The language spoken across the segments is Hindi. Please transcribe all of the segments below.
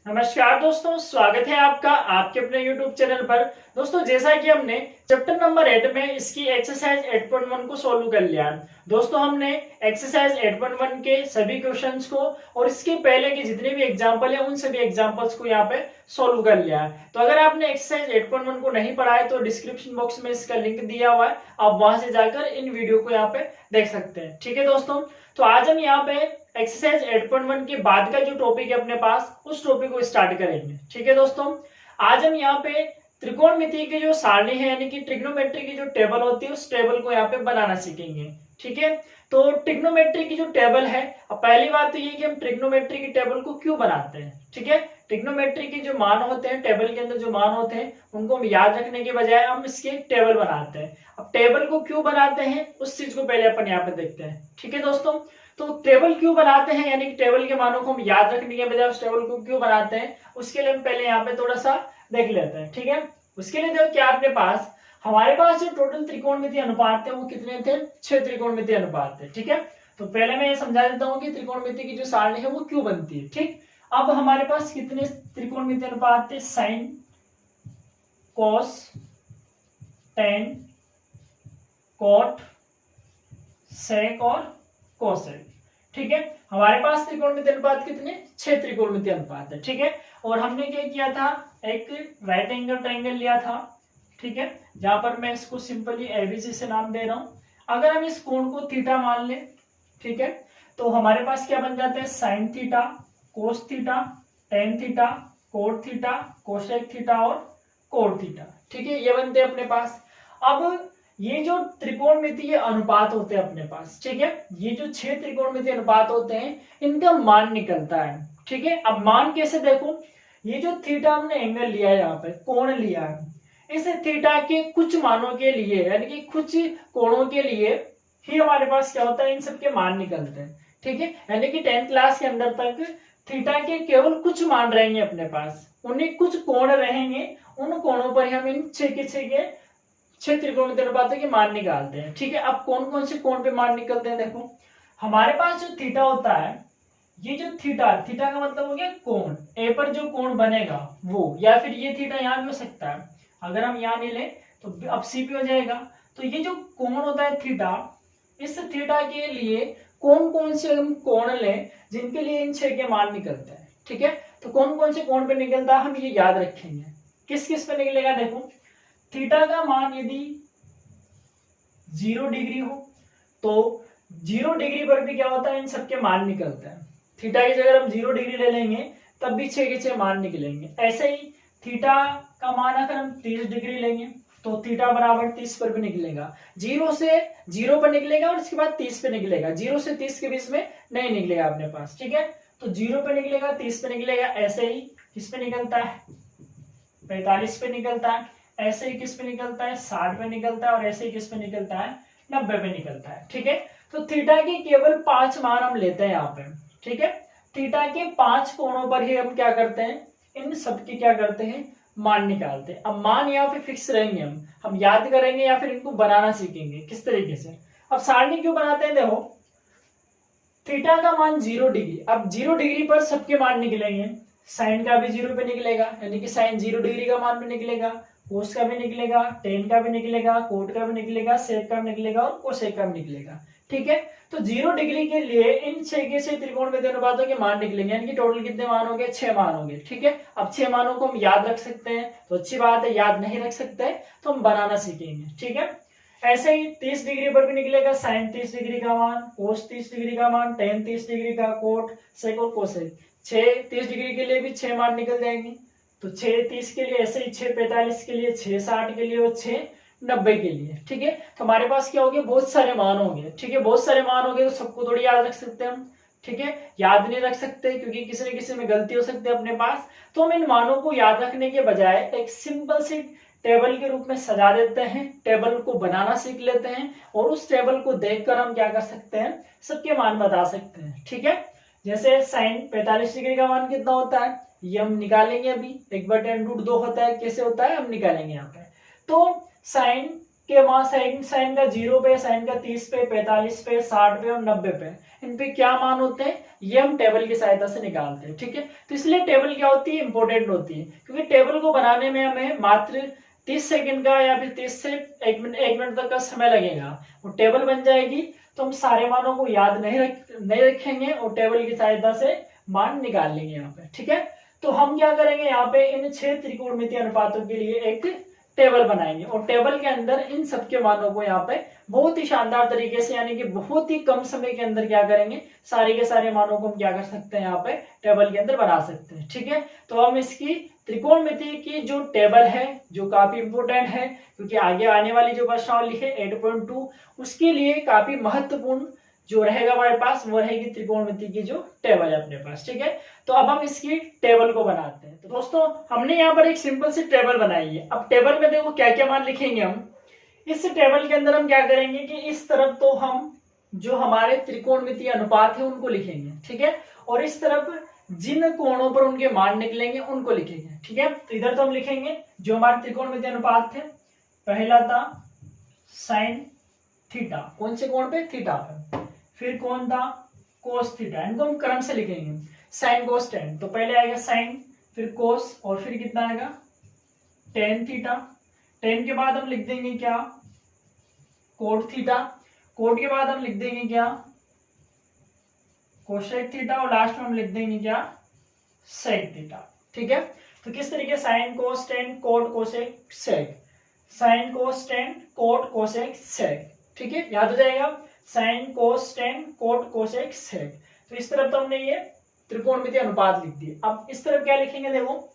नमस्कार दोस्तों, स्वागत है आपका आपके अपने YouTube चैनल पर। दोस्तों, जैसा कि हमने चैप्टर नंबर 8 में इसकी एक्सरसाइज 8.1 को सॉल्व कर लिया। दोस्तों, हमने एक्सरसाइज 8.1 के सभी क्वेश्चंस को और इसके पहले के जितने भी एग्जांपल है उन सभी एग्जांपल्स को यहाँ पे सॉल्व कर लिया। तो अगर आपने एक्सरसाइज 8.1 को नहीं पढ़ा है तो डिस्क्रिप्शन बॉक्स में इसका लिंक दिया हुआ है, आप वहां से जाकर इन वीडियो को यहाँ पे देख सकते हैं। ठीक है दोस्तों, तो आज हम यहाँ पे एक्सरसाइज 8.1 के बाद का जो टॉपिक है अपने पास उस टॉपिक को स्टार्ट करेंगे। ठीक है दोस्तों, आज हम यहाँ पे त्रिकोणमिति की जो सारणी है यानी कि ट्रिग्नोमेट्री की जो टेबल होती है उस टेबल को यहाँ पे बनाना सीखेंगे। ठीक है, तो ट्रिग्नोमेट्री की जो टेबल है, अब पहली बात तो ये कि हम ट्रिग्नोमेट्री की टेबल को क्यों बनाते हैं। ठीक है, ट्रिग्नोमेट्री के जो मान होते हैं, टेबल के अंदर जो मान होते हैं उनको हम याद रखने के बजाय हम इसकी टेबल बनाते हैं। अब टेबल को क्यों बनाते हैं उस चीज को पहले अपन यहाँ पे देखते हैं। ठीक है दोस्तों, तो टेबल क्यों बनाते हैं यानी कि टेबल के मानों को हम याद रखने के बजाय उस टेबल को क्यों बनाते हैं उसके लिए हम पहले यहाँ पे थोड़ा सा देख लेते हैं। ठीक है, उसके लिए देखो क्या अपने पास हमारे पास जो टोटल त्रिकोणमितीय अनुपात थे वो कितने थे, 6 त्रिकोणमितीय अनुपात थे। ठीक है, तो पहले मैं ये समझा देता हूँ कि त्रिकोणमिति की जो सारणी है वो क्यों बनती है। ठीक, अब हमारे पास कितने त्रिकोणमितीय अनुपात थे, साइन, कॉस, टेन, कॉट, सेक और कोसेक। ठीक है, हमारे पास त्रिकोणमितीय अनुपात कितने, 6 त्रिकोणमितीय अनुपात है। ठीक है, और हमने क्या किया था, एक राइट एंगल ट्रायंगल लिया था। ठीक है, जहां पर मैं इसको सिंपली एबीसी से नाम दे रहा हूं। अगर हम इस कोण को थीटा मान ले, ठीक है, तो हमारे पास क्या बन जाता है, sine theta, cos theta, tan theta, cot theta, cosec theta और कोट थीटा। ठीक है, ये बनते हैं अपने पास। अब ये जो त्रिकोणमितीय अनुपात होते हैं अपने पास, ठीक है, ये जो 6 त्रिकोणमितीय अनुपात होते हैं इनका मान निकलता है। ठीक है, अब मान कैसे देखो, ये जो थीटा हमने एंगल लिया है, यहाँ पे कोण लिया है, इस थीटा के कुछ मानों के लिए यानी कि कुछ कोणों के लिए ही हमारे पास क्या होता है, इन सब के मान निकलते हैं। ठीक है, यानी कि 10th क्लास के अंदर तक थीटा के केवल कुछ मान रहेंगे अपने पास, उन्हें कुछ कोण रहेंगे, उन कोणों पर ही हम इन 6 के 6 त्रिकोणमितीय अनुपातों के मान निकालते हैं। ठीक है, अब कौन कौन से कोण पे मान निकलते हैं, देखो हमारे पास जो थीटा होता है, ये जो थीटा का मतलब हो गया कोण, ए पर जो कोण बनेगा वो, या फिर ये थीटा यहाँ भी हो सकता है, अगर हम यहाँ नहीं ले तो अब सी पे हो जाएगा। तो ये जो कोण होता है थीटा, इस थीटा के लिए कौन कौन से हम कोण लें जिनके लिए इन 6 के मान निकलते हैं। ठीक है, तो कौन कौन से कोण पे निकलता है हम ये याद रखेंगे। किस किस पे निकलेगा, देखो थीटा का मान यदि 0 डिग्री हो तो 0 डिग्री पर भी क्या होता है, इन सबके मान निकलता है। थीटा की जगह हम 0 डिग्री ले लेंगे तब भी 6 के 6 मान निकलेंगे। ऐसे ही थीटा का मान अगर हम 30 डिग्री लेंगे तो थीटा बराबर 30 पर भी निकलेगा। 0 से 0 पर निकलेगा और इसके बाद 30 पे निकलेगा, 0 से 30 के बीच में नहीं निकलेगा अपने पास। ठीक है, तो 0 पे निकलेगा, 30 पे निकलेगा। ऐसे ही किस पे निकलता है, 45 पे निकलता है। ऐसे ही किस पे निकलता है, 60 पे निकलता है। और ऐसे ही किस पे निकलता है, 90 पे निकलता है। ठीक है, तो थीटा के केवल 5 मान हम लेते हैं यहाँ पे। ठीक है, थीटा के 5 कोणों पर ही हम क्या करते हैं, इन सब के क्या करते हैं, मान निकालते हैं। अब मान यहाँ पे फिक्स रहेंगे, हम याद करेंगे या फिर इनको बनाना सीखेंगे किस तरीके से। अब सारणी क्यों बनाते हैं, देखो थीटा का मान 0 डिग्री, अब 0 डिग्री पर सबके मान निकलेंगे। साइन का भी 0 पे निकलेगा यानी कि साइन 0 डिग्री का मान पे निकलेगा, कोस का भी निकलेगा, टेन का भी निकलेगा, कोट का भी निकलेगा, सेक का भी निकलेगा और कोसेक का भी निकलेगा। ठीक है, तो 0 डिग्री के लिए इन 6 के 6 त्रिकोणमितीय अनुपातों के मान निकलेंगे यानी कि टोटल कितने मान होंगे, 6 मान होंगे। ठीक है, अब 6 मानों को हम याद रख सकते हैं तो अच्छी बात है, याद नहीं रख सकते तो हम बनाना सीखेंगे। ठीक है, ऐसे ही 30 डिग्री पर भी निकलेगा साइन 30 डिग्री का मान, कोस 30 डिग्री का मान, टेन 30 डिग्री का, कोट, सेक और कोसेक। 6 30 डिग्री के लिए भी 6 मान निकल जाएंगे। तो 6 30 के लिए, ऐसे ही 6 45 के लिए, 6 60 के लिए और 6 90 के लिए। ठीक है, तो हमारे पास क्या हो गया, बहुत सारे मान होंगे। ठीक है, बहुत सारे मान होंगे तो सबको थोड़ी याद रख सकते हैं हम। ठीक है, याद नहीं रख सकते क्योंकि किसी न किसी में गलती हो सकती है अपने पास। तो हम इन मानों को याद रखने के बजाय एक सिंपल सी टेबल के रूप में सजा देते हैं, टेबल को बनाना सीख लेते हैं और उस टेबल को देखकर हम क्या कर सकते हैं, सबके मान बता सकते हैं। ठीक है, जैसे साइन 45 डिग्री का मान कितना होता है ये हम निकालेंगे अभी, 1/10√2 होता है, कैसे होता है हम निकालेंगे यहाँ पे। तो साइन के वहां साइन का 0 पे, साइन का 30 पे, 45 पे, 60 पे और 90 पे, इन पे क्या मान होते हैं ये हम टेबल की सहायता से निकालते हैं। ठीक है, तो इसलिए टेबल क्या होती है, इंपॉर्टेंट होती है, क्योंकि टेबल को बनाने में हमें मात्र 30 सेकंड का या फिर 30 से 1 मिनट तक का समय लगेगा। वो टेबल बन जाएगी तो हम सारे मानों को याद नहीं रखेंगे और टेबल की सहायता से मान निकाल लेंगे यहाँ पे। ठीक है, तो हम क्या करेंगे यहाँ पे इन 6 त्रिकोणमितीय अनुपातों के लिए एक टेबल बनाएंगे और टेबल के अंदर इन सबके मानों को यहाँ पे बहुत ही शानदार तरीके से यानी कि बहुत ही कम समय के अंदर क्या करेंगे, सारे के सारे मानों को हम क्या कर सकते हैं यहाँ पे टेबल के अंदर बना सकते हैं। ठीक है, तो हम इसकी त्रिकोणमिति की जो टेबल है जो काफी इंपोर्टेंट है, क्योंकि आगे आने वाली जो प्रश्नावली है 8.2 उसके लिए काफी महत्वपूर्ण जो रहेगा हमारे पास वो रहेगी त्रिकोणमिति की जो टेबल है अपने पास। ठीक है, तो अब हम इसकी टेबल को बनाते हैं। तो दोस्तों हमने यहाँ पर एक सिंपल सी टेबल बनाई है। अब टेबल में देखो क्या क्या मान लिखेंगे हम। इस टेबल के अंदर हम क्या करेंगे कि इस तरफ तो हम जो हमारे त्रिकोणमितीय अनुपात है उनको लिखेंगे। ठीक है, और इस तरफ जिन कोणों पर उनके मान निकलेंगे उनको लिखेंगे। ठीक है, तो इधर तो हम लिखेंगे जो हमारे त्रिकोणमितीय अनुपात थे। पहला था साइन थीटा, कौन से कोण पे, थीटा पे। फिर कौन था, कोस थीटा। इनको हम क्रम से लिखेंगे, साइन कोस टेन। तो पहले आएगा साइन, फिर कोस और फिर कितना आएगा टेन थीटा। टेन के बाद हम लिख देंगे क्या, कोट थीटा। कोट के बाद हम लिख देंगे क्या, कोसेक थीटा। और लास्ट में हम लिख देंगे क्या, सेक थीटा। ठीक है, तो किस तरीके sin cos tan cot cosec sec, sin cos tan cot cosec sec. ठीक है, याद हो जाएगा, sin cos tan cot cosec sec. तो इस तरफ तो हमने ये त्रिकोणमितीय अनुपात लिख दिए। अब इस तरफ क्या लिखेंगे, देखो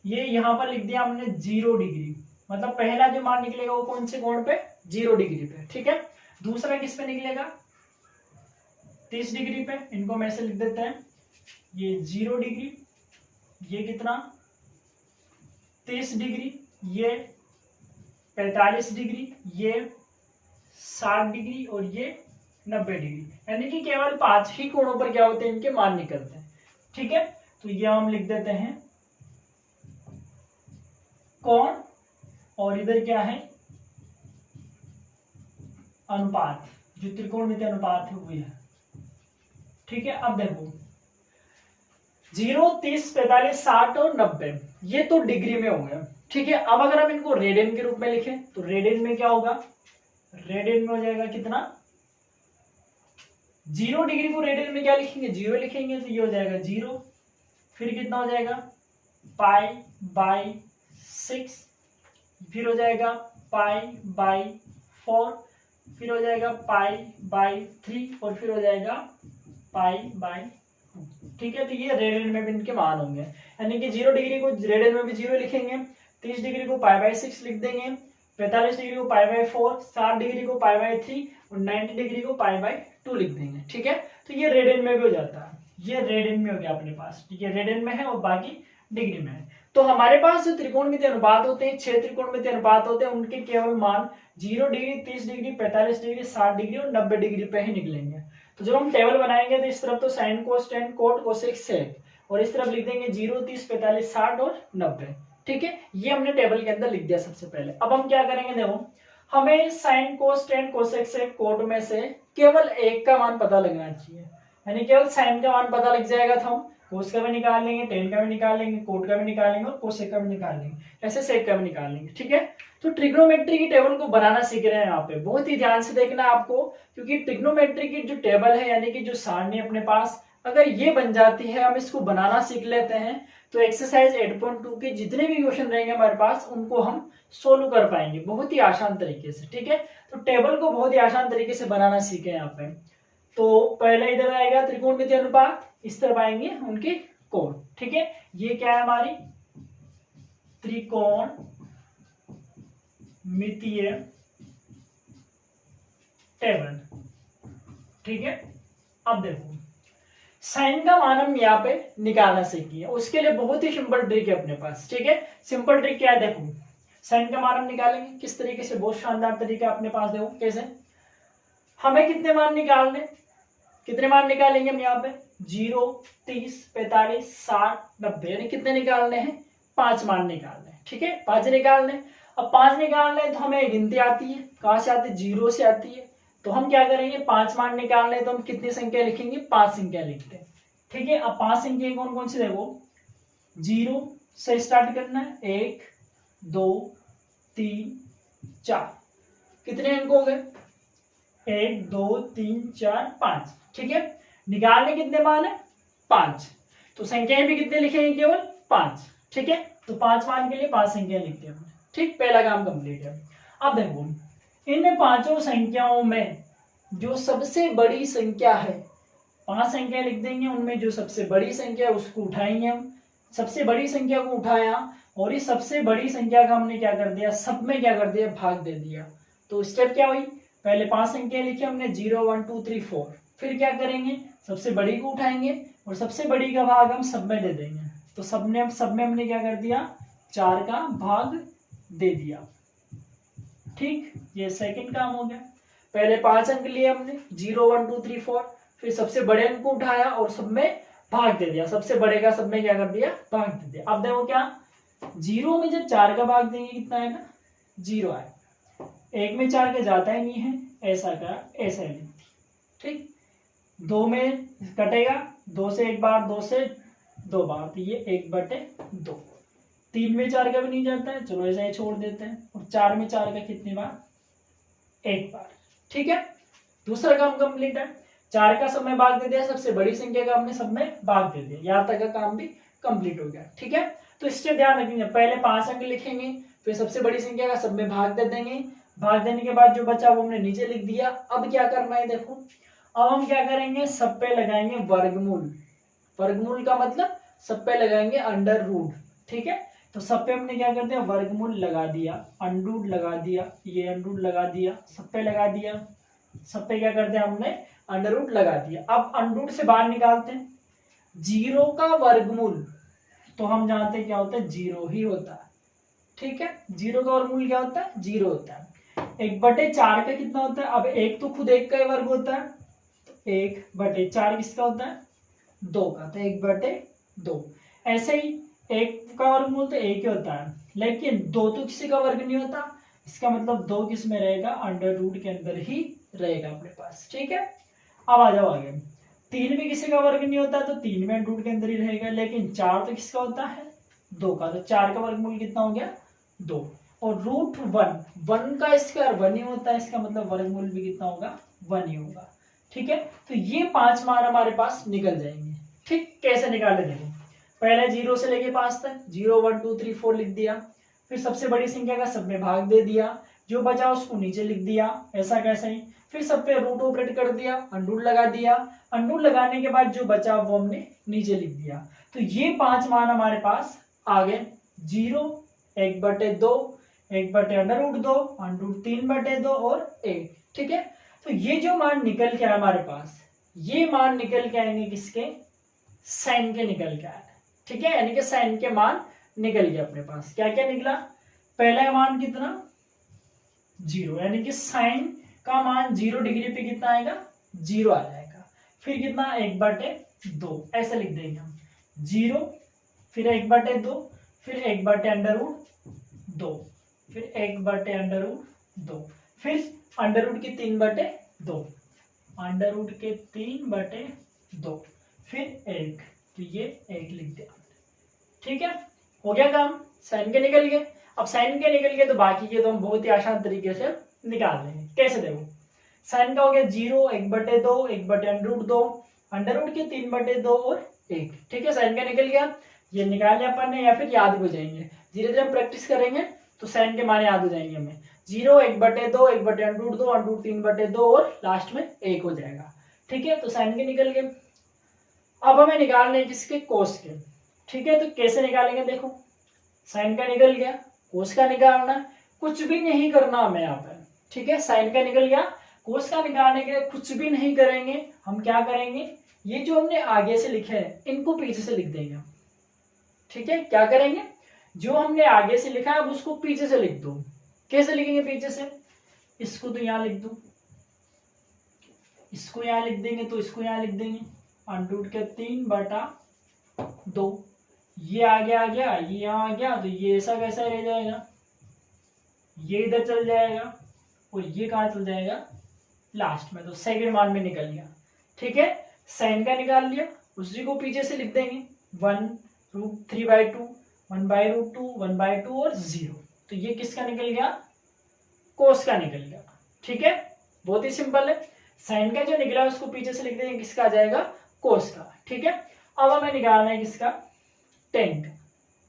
ये यहाँ पर लिख दिया हमने 0 डिग्री, मतलब पहला जो मान निकलेगा वो कौन से कोण पे, 0 डिग्री पे। ठीक है, दूसरा किस पे निकलेगा, 30 डिग्री पे। इनको हम ऐसे लिख देते हैं, ये 0 डिग्री, ये कितना 30 डिग्री, ये 45 डिग्री, ये 60 डिग्री और ये 90 डिग्री। यानी कि केवल 5 ही कोणों पर क्या होते हैं, इनके मान निकलते हैं। ठीक है, तो ये हम लिख देते हैं कोण और इधर क्या है, अनुपात, जो त्रिकोणमितीय अनुपात है वो है। ठीक है, अब देखो 0, 30, 45, 60 और 90 ये तो डिग्री में हो गया। ठीक है, अब अगर हम इनको रेडियन के रूप में लिखें तो रेडियन में क्या होगा, रेडियन में हो जाएगा कितना, 0 डिग्री को रेडियन में क्या लिखेंगे, 0 लिखेंगे, तो ये हो जाएगा 0। फिर कितना हो जाएगा, पाई बाई 6, फिर हो जाएगा पाई बाई 4, फिर हो जाएगा पाई बाई 3 और फिर हो जाएगा पाई बाई 2। ठीक है, तो ये रेडियन में भी इनके मान होंगे। यानी कि 0 डिग्री को रेडियन में भी 0 लिखेंगे, 30 डिग्री को पाई बाई 6 लिख देंगे, 45 डिग्री को पाई बाई 4, 60 डिग्री को पाई बाई 3 और 90 डिग्री को पाई बाई 2 लिख देंगे। ठीक है, तो ये रेडियन में भी हो जाता है, ये रेडियन में हो गया अपने पास। ठीक है, रेडियन में है और बाकी डिग्री में है। तो हमारे पास जो त्रिकोणमितीय अनुपात होते हैं, 6 त्रिकोणमितीय अनुपात होते हैं, उनके केवल मान 0 डिग्री, 30 डिग्री, 45 डिग्री, 60 डिग्री और 90 डिग्री पे ही निकलेंगे। तो जब हम टेबल बनाएंगे तो इस तरफ तो sin cos tan cot cosec sec और इस तरफ लिख देंगे 0, 30, 45, 60 और 90। ठीक है, ये हमने टेबल के अंदर लिख दिया सबसे पहले। अब हम क्या करेंगे, देखो हमें sin cos tan cosec sec cot में से केवल एक का मान पता लगना चाहिए। यानी केवल साइन का मान पता लग जाएगा तो हम कोस का भी निकाल लेंगे, टेन का भी निकाल लेंगे, कोट का भी निकाल लेंगे और कोसेक का भी निकाल लेंगे, ऐसे सेक का भी निकाल लेंगे। ठीक है, तो ट्रिग्नोमेट्री की टेबल को बनाना सीख रहे हैं यहाँ पे, बहुत ही ध्यान से देखना आपको, क्योंकि ट्रिग्नोमेट्री की जो टेबल है यानी कि जो सारणी अपने पास अगर ये बन जाती है, हम इसको बनाना सीख लेते हैं, तो एक्सरसाइज 8.2 के जितने भी क्वेश्चन रहेंगे हमारे पास उनको हम सोल्व कर पाएंगे बहुत ही आसान तरीके से। ठीक है, तो टेबल को बहुत ही आसान तरीके से बनाना सीखे यहाँ पे। तो पहले इधर आएगा त्रिकोणमितीय अनुपात, इस तरफ आएंगे उनके कोण। ठीक है, ये क्या है हमारी त्रिकोणमितीय टेबल। ठीक है, अब देखो साइन का मान हम यहाँ पे निकालना सीखिए, उसके लिए बहुत ही सिंपल ट्रिक है अपने पास। ठीक है, सिंपल ट्रिक क्या है, देखो साइन का मान हम निकालेंगे किस तरीके से, बहुत शानदार तरीका अपने पास। देखो कैसे, हमें कितने मान निकालने, कितने मान निकालेंगे हम यहाँ पे 0, 30, 45, 60, 90 यानी कितने निकालने हैं, 5 मान निकालने हैं। ठीक है, 5 निकालने। अब 5 निकालना है तो हमें गिनती आती है, कहाँ से आती है, 0 से आती है। तो हम क्या करेंगे, 5 मान निकालना है तो हम कितनी संख्या लिखेंगे, 5 संख्या लिखते हैं। ठीक है, अब 5 संख्या कौन कौन सी, देखो 0 से स्टार्ट करना है, 1 2 3 4, कितने अंक हो गए, 1 2 3 4 5। ठीक है, निकालने कितने मान है, 5, तो संख्याएं भी कितने लिखेंगे, केवल 5। ठीक है, तो 5 मान के लिए 5 संख्या लिखते हैं। ठीक, पहला काम कंप्लीट है। अब देखो इन पांचों संख्याओं में जो सबसे बड़ी संख्या है, 5 संख्या लिख देंगे, उनमें जो सबसे बड़ी संख्या है उसको उठाएंगे हम। सबसे बड़ी संख्या को उठाया और इस सबसे बड़ी संख्या का हमने क्या कर दिया, सब में क्या कर दिया, भाग दे दिया। तो स्टेप क्या हुई, पहले 5 संख्या लिखी हमने, 0 1 2 3 4। फिर क्या करेंगे, सबसे बड़ी को उठाएंगे और सबसे बड़ी का भाग हम सब में दे देंगे। तो सब में हमने क्या कर दिया, 4 का भाग दे दिया। ठीक, ये सेकंड काम हो गया। पहले 5 अंक लिए हमने, 0 1 2 3 4, फिर सबसे बड़े अंक को उठाया और सब में भाग दे दिया। सबसे बड़े का सब में क्या कर दिया, भाग दे दिया। अब देखो क्या, 0 में जब 4 का भाग देंगे कितना आएगा, 0 आएगा। 1 में 4 का जाता ही नहीं है, ऐसा का ऐसा ही लिखती। ठीक, 2 में कटेगा, 2 से एक बार, 2 से 2 बार, तो ये 1/2। 3 में 4 का भी नहीं जाता है, चलो ऐसा ही छोड़ देते हैं। और 4 में 4 का कितनी बार, 1 बार। ठीक है, दूसरा काम कंप्लीट है। 4 का सब में भाग दे दिया, सबसे बड़ी संख्या का हमने सब में भाग दे दिया, यहाँ तक का काम भी कंप्लीट हो गया। ठीक है, तो इससे ध्यान रखेंगे, पहले 5 अंक लिखेंगे, फिर सबसे बड़ी संख्या का सब में भाग दे देंगे। भाग देने के बाद जो बचा वो हमने नीचे लिख दिया। अब क्या करना है, देखो अब हम क्या करेंगे, सब पे लगाएंगे वर्गमूल। वर्गमूल का मतलब सब पे लगाएंगे अंडर रूट। ठीक है, तो सब पे हमने क्या कर दिया, वर्गमूल लगा दिया, अंडरूट लगा दिया, ये अंडरूट लगा दिया, सब पे लगा दिया। सब पे क्या कर दिया हमने, अंडररूट लगा दिया। अब अंडरूट से बाहर निकालते हैं, 0 का वर्गमूल तो हम जानते हैं क्या होता है, 0 ही होता है। ठीक है, 0 का वर्गमूल क्या होता है, 0 होता है। 1/4 का कितना होता है, अब 1 तो खुद 1 का ही वर्ग होता है, तो 1/4 किसका होता है, 2 का, तो 1/2। ऐसे ही 1 का वर्गमूल तो 1 ही होता है, लेकिन 2 तो किसी का वर्ग नहीं होता, इसका मतलब 2 किस में रहेगा, अंडर रूट के अंदर ही रहेगा अपने पास। ठीक है, अब आ जाओ आगे। 3 भी किसी का वर्ग नहीं होता, तो 3 में रूट के अंदर ही रहेगा, लेकिन 4 तो किसका होता है, 2 का, तो 4 का वर्गमूल कितना हो गया, 2। और √1 का स्क्वायर 1 ही होता है, इसका मतलब वर्गमूल भी कितना होगा, 1 ही होगा। ठीक है, तो ये 5 मान हमारे पास निकल जाएंगे। ठीक, कैसे निकाले देखो, पहले 0 से लेके 5 तक 0 1 2 3 4 लिख दिया, फिर सबसे बड़ी संख्या का सब में भाग दे दिया, जो बचा उसको नीचे लिख दिया, ऐसा कैसे ही। फिर सब पे रूट ऑपरेट कर दिया, अंडरूट लगा दिया, अंडरूट लगाने के बाद जो बचा वो हमने नीचे लिख दिया। तो ये 5 मान हमारे पास आ गए, 0 1/2 1/√2 √3/2 और 1। ठीक है, तो ये जो मान निकल के आए हमारे पास, ये मान निकल के आएंगे किसके, साइन के निकल के आए। ठीक है, यानी कि साइन के मान निकल गए अपने पास। क्या क्या निकला, पहला मान कितना, 0, यानी कि साइन का मान 0 डिग्री पे कितना आएगा, 0 आ जाएगा। फिर कितना, 1/2, ऐसे लिख देंगे हम, 0 फिर 1/2 फिर 1/√2 फिर 1/√2 फिर अंडररूट की 3/2 अंडररूट के 3/2 फिर 1, तो ये 1 लिख दिया। ठीक है, हो गया काम, साइन के निकल गए। अब साइन के निकल गए तो बाकी के तो हम बहुत ही आसान तरीके से निकाल लेंगे। कैसे, देखो साइन का हो गया 0 1/2 1/√2 अंडररूट के 3/2 और 1। ठीक है, साइन का निकल गया, ये निकाल लिया अपन ने, या फिर याद हो जाएंगे, धीरे धीरे हम प्रैक्टिस करेंगे तो साइन के मान याद हो जाएंगे हमें। 0 1/2 1/√2 √3/2 और लास्ट में 1 हो जाएगा। ठीक है, तो साइन के निकल गए। अब हमें निकालने किसके, कोस के। ठीक है, तो कैसे निकालेंगे, देखो साइन का निकल गया, कोस का निकालना, कुछ भी नहीं करना हमें यहाँ पर। ठीक है, साइन का निकल गया, कोस का निकालने के लिए कुछ भी नहीं करेंगे। हम क्या करेंगे, ये जो हमने आगे से लिखे हैं इनको पीछे से लिख देंगे। ठीक है, क्या करेंगे, जो हमने आगे से लिखा है अब उसको पीछे से लिख दो। कैसे लिखेंगे पीछे से, इसको तो यहाँ लिख दो, इसको यहाँ लिख देंगे, तो इसको यहाँ लिख देंगे, अंडरूट के 3/2, ये आगे आ गया, ये यहाँ आ गया, तो ये ऐसा कैसा रह जाएगा, ये इधर चल जाएगा और ये कहाँ चल जाएगा लास्ट में, तो सेकंड मान में निकल गया। ठीक है, साइन का निकाल लिया, उसी को पीछे से लिख देंगे 1√3/2, 1/√2, 1/2 और 0। तो ये किसका निकल गया, कोस का निकल गया। ठीक है, बहुत ही सिंपल है। साइन का जो निकला उसको पीछे से लिख देंगे, किसका आ जाएगा, कोस का। ठीक है, अब हमें निकालना है किसका, टेन का।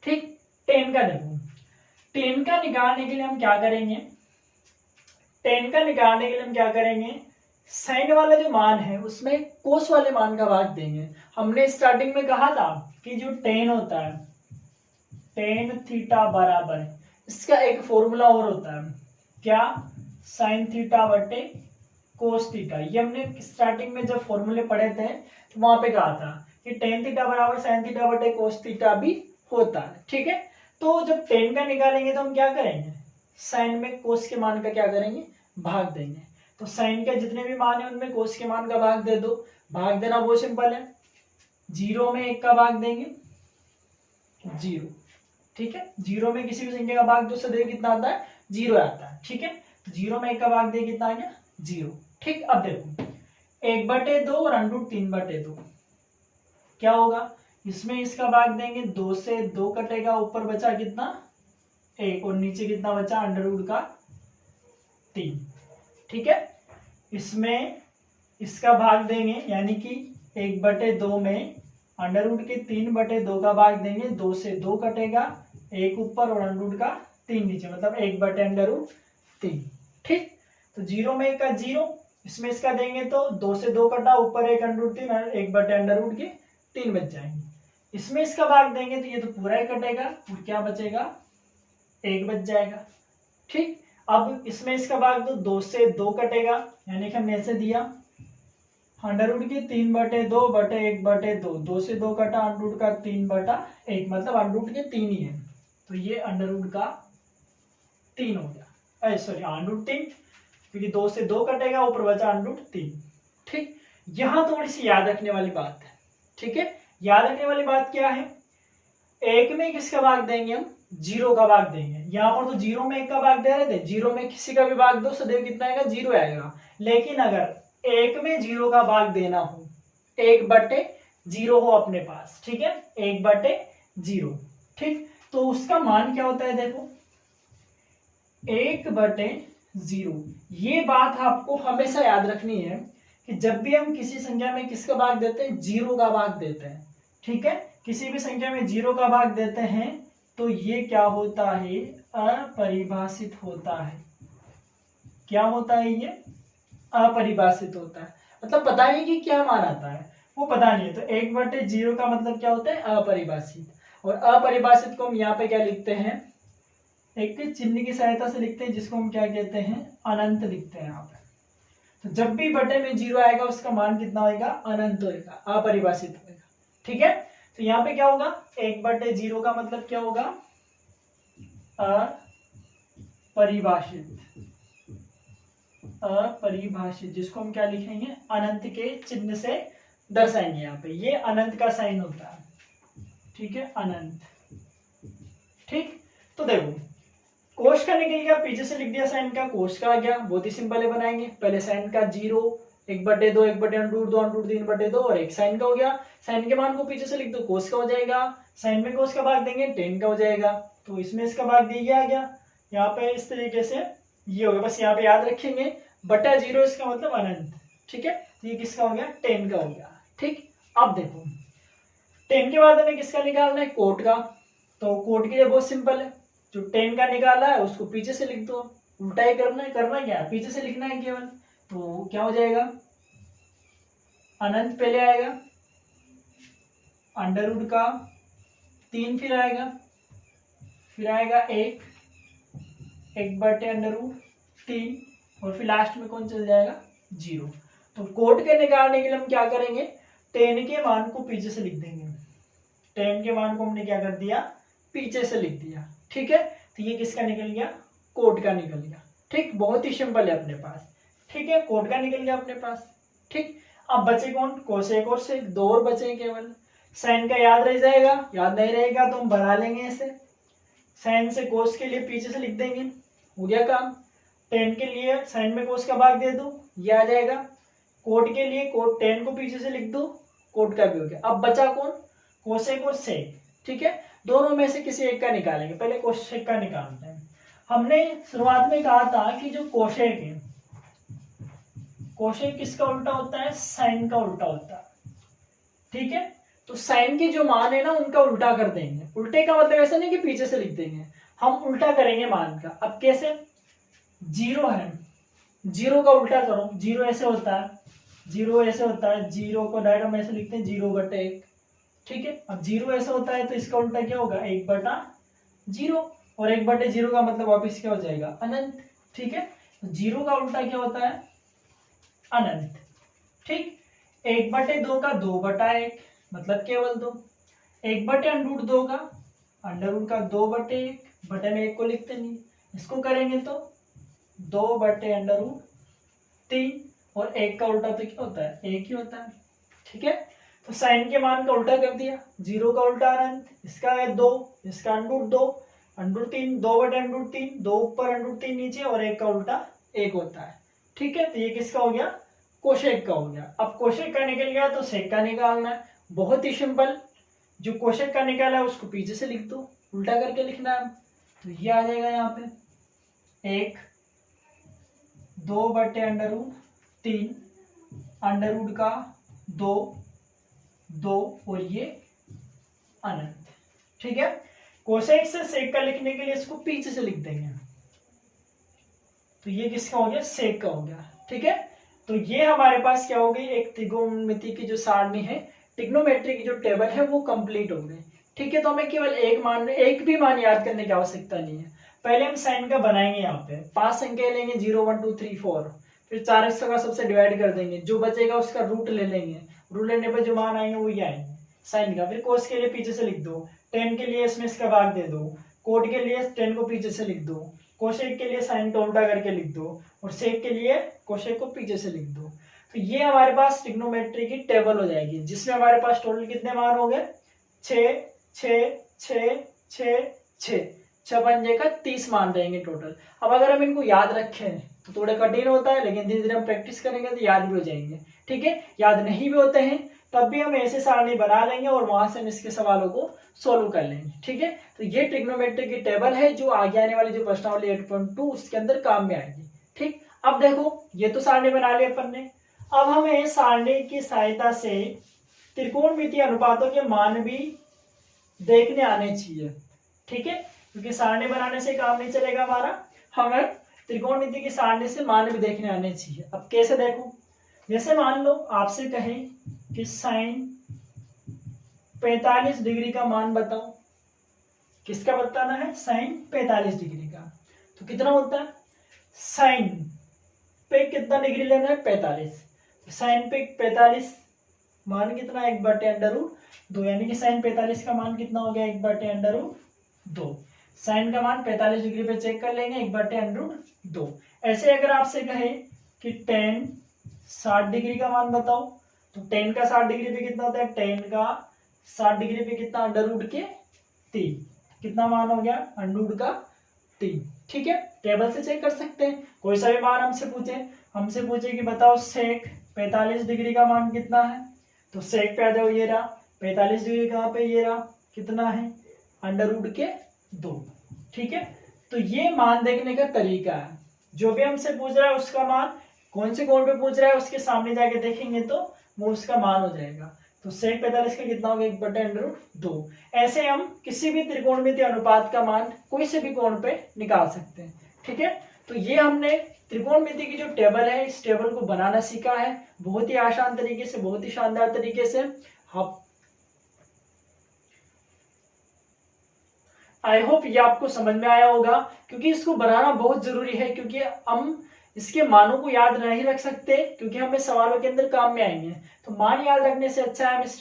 ठीक, टेन का देखो, टेन का निकालने के लिए हम क्या करेंगे, टेन का निकालने के लिए हम क्या करेंगे, साइन वाला जो मान है उसमें कोस वाले मान का भाग देंगे। हमने स्टार्टिंग में कहा था कि जो टेन होता है, टेन थीटा बराबर, इसका एक फॉर्मूला और होता है, क्या, साइन थीटा बटे कोस थीटा। ये हमने स्टार्टिंग में जब फॉर्मूले पढ़े थे तो वहां पे कहा था कि टेन थीटा बराबर साइन थीटा बटे कोस थीटा भी होता है। ठीक है, तो जब टेन का निकालेंगे तो हम क्या करेंगे, साइन में कोस के मान का क्या करेंगे, भाग देंगे। तो साइन के जितने भी मान है उनमें कोस के मान का भाग दे दो। भाग देना बहुत सिंपल है, 0 में 1 का भाग देंगे 0। ठीक है, 0 में किसी भी संख्या का भाग दो, सदैव कितना आता है, 0 आता है। ठीक है, 0 में 1 का भाग दे कितना आ गया, 0। ठीक, अब देखो 1/2 और √3/2 क्या होगा, इसमें इसका भाग देंगे, 2 से 2 कटेगा, ऊपर बचा कितना 1 और नीचे कितना बचा √3। ठीक है, इसमें इसका भाग देंगे यानी कि 1/2 में √3/2 का भाग देंगे, 2 से 2 कटेगा, 1 ऊपर और √3 नीचे, मतलब 1/√3। ठीक, तो 0 में 1 का 0, इसमें इसका देंगे तो 2 से 2 कटा, ऊपर 1 √3 और 1/√3 बच जाएंगे। इसमें इसका भाग देंगे तो ये तो पूरा ही कटेगा और क्या बचेगा, 1 बच जाएगा। ठीक, अब इसमें इसका भाग दो, 2 से 2 कटेगा, यानी कि हमने ऐसे दिया √3/2 बटे 1/2, 2 से 2 कटा, √3/1, मतलब √3 ही है, तो ये √3 हो गया, सॉरी √3, क्योंकि 2 से 2 कटेगा, ऊपर बचा √3। ठीक, यहां थोड़ी सी याद रखने वाली बात है। ठीक है, याद रखने वाली बात क्या है, 1 में किसका भाग देंगे हम, 0 का भाग देंगे। यहाँ पर तो 0 में 1 का भाग दे रहे थे, 0 में किसी का भी भाग दो सदैव कितना आएगा, 0 आएगा। लेकिन अगर 1 में 0 का भाग देना हो, 1/0 हो अपने पास, ठीक है, 1/0, ठीक, तो उसका मान क्या होता है, देखो 1/0। ये बात आपको हमेशा याद रखनी है कि जब भी हम किसी संख्या में किसका भाग देते हैं, 0 का भाग देते हैं। ठीक है, किसी भी संख्या में 0 का भाग देते हैं तो ये क्या होता है, अपरिभाषित होता है। क्या होता है, ये अपरिभाषित होता है, मतलब पता नहीं कि क्या मान आता है, वो पता नहीं है। तो 1/0 का मतलब क्या होता है, अपरिभाषित। और अपरिभाषित को हम यहाँ पे क्या लिखते हैं, एक चिन्ह की सहायता से लिखते हैं, जिसको हम क्या कहते हैं, अनंत लिखते हैं यहाँ पे। तो जब भी बटे में 0 आएगा उसका मान कितना होगा, अनंत होगा, अपरिभाषित होगा। ठीक है, तो यहाँ पे क्या होगा, 1/0 का मतलब क्या होगा, अपरिभाषित, अपरिभाषित, जिसको हम क्या लिखेंगे, अनंत के चिन्ह से दर्शाएंगे। यहाँ पे ये अनंत का साइन होता है। ठीक है, अनंत। ठीक, तो देखो कोश का निकल गया, पीछे से लिख दिया साइन का, कोश का आ गया, बहुत ही सिंपल है, बनाएंगे। पहले साइन का 0, 1/2, 1/√2, √3/2 और 1 साइन का हो गया। साइन के मान को पीछे से लिख दो, कोस का हो जाएगा, साइन में कोस का भाग देंगे, टेन का हो जाएगा, तो इसमें इसका भाग दिया गया। यहाँ पे इस तरीके से ये हो गया, बस यहाँ पे याद रखेंगे /0 इसका मतलब अनंत। ठीक है, तो ये किसका हो गया, टेन का हो गया। ठीक, अब देखो 10 के बाद हमें किसका निकालना है, कोट का। तो कोट के लिए बहुत सिंपल है, जो 10 का निकाला है उसको पीछे से लिख दो, उल्टा ही करना है, करना क्या है, पीछे से लिखना है केवल। तो क्या हो जाएगा, अनंत पहले आएगा, √3 फिर आएगा 1, 1/√3 और फिर लास्ट में कौन चल जाएगा, 0। तो कोट के निकालने के लिए हम क्या करेंगे, 10 के मान को पीछे से लिख देंगे। 10 के मान को हमने क्या कर दिया, पीछे से लिख दिया। ठीक है, तो ये किसका निकल गया, कोट का निकल गया। ठीक, बहुत ही सिंपल है अपने पास। ठीक है, कोट का निकल गया अपने पास। ठीक, अब बचे कौन, कोसेक और सेक, 2 और बचे केवल। साइन का याद रह जाएगा, याद नहीं रहेगा तो हम बढ़ा लेंगे ऐसे, साइन से कोस के लिए पीछे से लिख देंगे हो गया काम। tan के लिए sin में cos का भाग दे दो, ये आ जाएगा। cot के लिए cot tan को पीछे से लिख दो, cot का भी हो गया। अब बचा कौन, कोसेक और सेक, ठीक है। दोनों में से किसी एक का निकालेंगे, पहले कोसेक का निकालते हैं। हमने शुरुआत में कहा था कि जो कोसेक है, कोसेक किसका उल्टा होता है, साइन का उल्टा होता है, ठीक है। तो साइन के जो मान है ना उनका उल्टा कर देंगे। उल्टे का मतलब ऐसा नहीं कि पीछे से लिख देंगे, हम उल्टा करेंगे मान का। अब कैसे, जीरो है, जीरो का उल्टा करो, जीरो ऐसे होता है, जीरो ऐसे होता है, जीरो को डायरेक्ट हम ऐसे लिखते हैं 0/1, ठीक है। अब जीरो ऐसे होता है तो इसका उल्टा क्या होगा, 1/0, और 1/0 का मतलब वापिस क्या हो जाएगा, अनंत, ठीक है। तो जीरो का उल्टा क्या होता है, अनंत, ठीक। 1/2 का 2/1 मतलब केवल 2, 1/√2 का √2 का 2/1, बटे में 1 को लिखते नहीं, इसको करेंगे तो 2/√3, और 1 का उल्टा तो क्या होता है, 1 ही होता है, ठीक है। तो साइन के मान का उल्टा कर दिया, 0 का उल्टा अनंत, इसका है 2, इसका √2, √3, 2/√3, 2 ऊपर √3 नीचे, और 1 का उल्टा 1 होता है, ठीक है। तो ये किसका हो गया, कोशेक का हो गया। अब कोशेक का निकल गया तो सेक का निकालना है, बहुत ही सिंपल। जो कोशेक का निकाला है उसको पीछे से लिख दो, उल्टा करके लिखना है। तो ये आ जाएगा यहाँ पे 1, 2/√3, √ का 2, 2, और ये अनंत, ठीक है। कोसेक से सेक का लिखने के लिए इसको पीछे से लिख देंगे, तो ये किसका हो गया, सेक का हो गया, ठीक है। तो ये हमारे पास क्या हो गई, एक त्रिकोणमिति की जो सारणी है, ट्रिग्नोमेट्री की जो टेबल है वो कंप्लीट हो गई, ठीक है। तो हमें केवल एक भी मान याद करने की आवश्यकता नहीं है। पहले हम साइन का बनाएंगे, यहाँ पे 5 संख्या लेंगे, 0 1 2 3 4, फिर 4 हिस्सों का सबसे डिवाइड कर देंगे, जो बचेगा उसका रूट ले लेंगे, रूट लेने पर जो मान आएंगे वो ये आएंगे साइन का। फिर कोस के लिए पीछे से लिख दो, tan के लिए इसमें इसका भाग दे दो, कोट के लिए tan को पीछे से लिख दो, कोशेक के लिए साइन को उल्टा करके लिख दो, और सेक के लिए कोशेक को पीछे से लिख दो। तो ये हमारे पास ट्रिग्नोमेट्री की टेबल हो जाएगी, जिसमें हमारे पास टोटल कितने मान हो गए, 6 6 6 6 6 6 पंजे का 30 मान रहेंगे टोटल। अब अगर हम इनको याद रखें तो थोड़ा कठिन होता है, लेकिन धीरे धीरे हम प्रैक्टिस करेंगे तो याद भी हो जाएंगे, ठीक है। याद नहीं भी होते हैं तब भी हम ऐसे सारणी बना लेंगे और वहां से हम इसके सवालों को सोल्व कर लेंगे, ठीक है। तो ये ट्रिग्नोमेट्री की टेबल है जो आगे आने वाली जो प्रश्नावली 8.2 उसके अंदर काम में आएगी, ठीक। अब देखो ये तो सारणी बना ली अपन ने, अब हमें सारणी की सहायता से त्रिकोणमितीय अनुपातों के मान भी देखने आने चाहिए, ठीक है, क्योंकि सारणी बनाने से काम नहीं चलेगा हमारा, हमें त्रिकोणमिति की सारणी से मान भी देखने आने चाहिए। अब कैसे देखो, जैसे मान लो आपसे कहे कि साइन 45 डिग्री का मान बताओ, किसका बताना है, साइन 45 डिग्री का, तो कितना होता है, साइन पे कितना डिग्री लेना है, 45, तो साइन पे 45 मान कितना, 1/√2, यानी कि साइन 45 का मान कितना हो गया, 1/√2। साइन का मान 45 डिग्री पे चेक कर लेंगे, 1/√2। ऐसे अगर आपसे कहे कि tan 60 डिग्री का मान बताओ, तो tan का 60 डिग्री पे कितना होता है, tan का 60 डिग्री पे कितना, √3, कितना मान हो गया, √3, ठीक है। टेबल से चेक कर सकते हैं, कोई सा भी मान हमसे पूछे कि बताओ सेक 45 डिग्री का मान कितना है, तो सेक पे आ जाओ, ये रहा 45 डिग्री, कहाँ पे, ये रहा, कितना है, √2, ठीक है। तो ये मान देखने का तरीका है, जो भी हमसे पूछ रहा है उसका मान कौन से कोण पे पूछ रहा है उसके सामने जाके देखेंगे तो वो उसका मान हो जाएगा। तो सेक 45 का कितना हो गया, 1/√2। ऐसे हम किसी भी त्रिकोणमितीय अनुपात का मान कोई से भी कोण पे निकाल सकते हैं, ठीक है। तो ये हमने त्रिकोणमिति की जो टेबल है इस टेबल को बनाना सीखा है, बहुत ही आसान तरीके से, बहुत ही शानदार तरीके से। आई होप ये आपको समझ में आया होगा, क्योंकि इसको बनाना बहुत जरूरी है, क्योंकि हम इसके मानों को याद नहीं रख सकते, क्योंकि हमें सवालों के अंदर काम में आएंगे। तो मान याद रखने से अच्छा है हम इस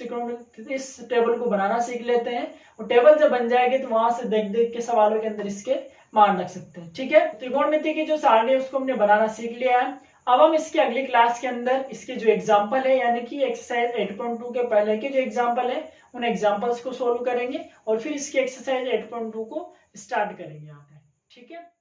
टेबल को बनाना सीख लेते हैं, और टेबल जब बन जाएगी तो वहां से देख देख के सवालों के अंदर इसके मान रख सकते हैं, ठीक है। त्रिकोणमिति की जो सारणी है उसको हमने बनाना सीख लिया है। अब हम इसके अगली क्लास के अंदर इसके जो एग्जाम्पल है, यानी कि एक्सरसाइज 8.2 के पहले के जो एग्जाम्पल है उन एग्जाम्पल्स को सोल्व करेंगे, और फिर इसके एक्सरसाइज 8.2 को स्टार्ट करेंगे यहाँ पे, ठीक है।